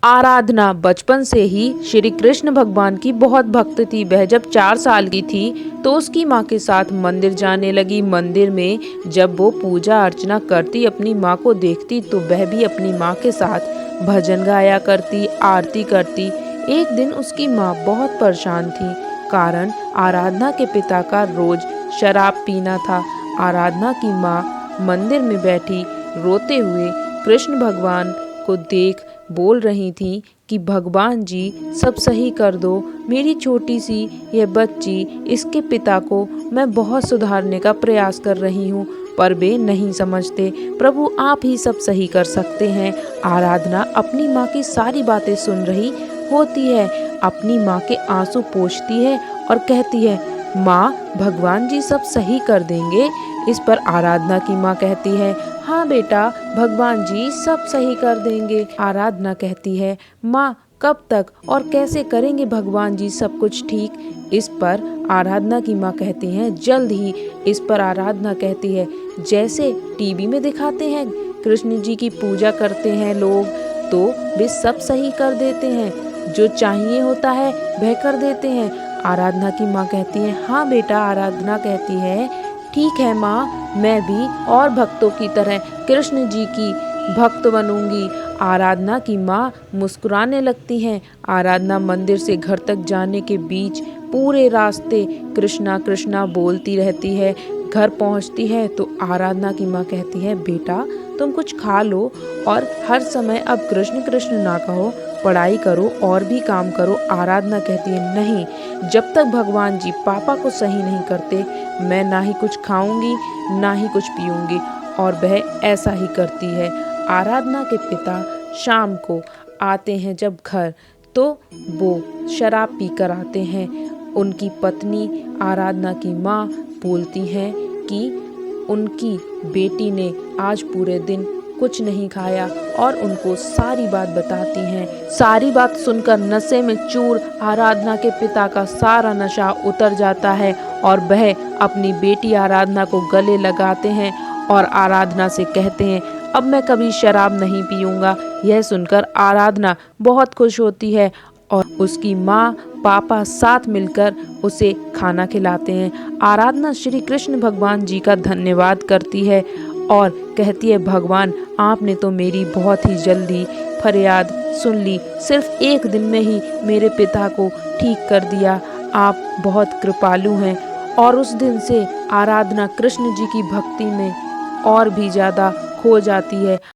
आराधना बचपन से ही श्री कृष्ण भगवान की बहुत भक्त थी। वह जब 4 साल की थी तो उसकी माँ के साथ मंदिर जाने लगी। मंदिर में जब वो पूजा अर्चना करती, अपनी माँ को देखती तो वह भी अपनी माँ के साथ भजन गाया करती, आरती करती। एक दिन उसकी माँ बहुत परेशान थी, कारण आराधना के पिता का रोज शराब पीना था। आराधना की माँ मंदिर में बैठी रोते हुए कृष्ण भगवान को देख बोल रही थी कि भगवान जी सब सही कर दो, मेरी छोटी सी यह बच्ची, इसके पिता को मैं बहुत सुधारने का प्रयास कर रही हूँ पर वे नहीं समझते। प्रभु आप ही सब सही कर सकते हैं। आराधना अपनी माँ की सारी बातें सुन रही होती है, अपनी माँ के आंसू पोंछती है और कहती है, माँ भगवान जी सब सही कर देंगे। इस पर आराधना की माँ कहती है, हाँ बेटा भगवान जी सब सही कर देंगे। आराधना कहती है, माँ कब तक और कैसे करेंगे भगवान जी सब कुछ ठीक। इस पर आराधना की माँ कहती हैं, जल्द ही। इस पर आराधना कहती है, जैसे टीवी में दिखाते हैं कृष्ण जी की पूजा करते हैं लोग तो वे सब सही कर देते हैं, जो चाहिए होता है वह कर देते हैं। आराधना की माँ कहती है, हाँ बेटा। आराधना कहती है, ठीक है माँ, मैं भी और भक्तों की तरह कृष्ण जी की भक्त बनूंगी। आराधना की माँ मुस्कुराने लगती हैं। आराधना मंदिर से घर तक जाने के बीच पूरे रास्ते कृष्णा कृष्णा बोलती रहती है। घर पहुंचती है तो आराधना की माँ कहती है, बेटा तुम कुछ खा लो और हर समय अब कृष्ण कृष्ण ना कहो, पढ़ाई करो और भी काम करो। आराधना कहती है, नहीं, जब तक भगवान जी पापा को सही नहीं करते मैं ना ही कुछ खाऊंगी ना ही कुछ पीऊंगी। और वह ऐसा ही करती है। आराधना के पिता शाम को आते हैं जब घर, तो वो शराब पीकर आते हैं। उनकी पत्नी आराधना की माँ बोलती हैं कि उनकी बेटी ने आज पूरे दिन कुछ नहीं खाया और उनको सारी बात बताती हैं। सारी बात सुनकर नशे में चूर आराधना के पिता का सारा नशा उतर जाता है और वह अपनी बेटी आराधना को गले लगाते हैं और आराधना से कहते हैं, अब मैं कभी शराब नहीं पीऊंगा। यह सुनकर आराधना बहुत खुश होती है और उसकी माँ पापा साथ मिलकर उसे खाना खिलाते हैं। आराधना श्री कृष्ण भगवान जी का धन्यवाद करती है और कहती है, भगवान आपने तो मेरी बहुत ही जल्दी फरियाद सुन ली, सिर्फ एक दिन में ही मेरे पिता को ठीक कर दिया। आप बहुत कृपालु हैं। और उस दिन से आराधना कृष्ण जी की भक्ति में और भी ज़्यादा खो जाती है।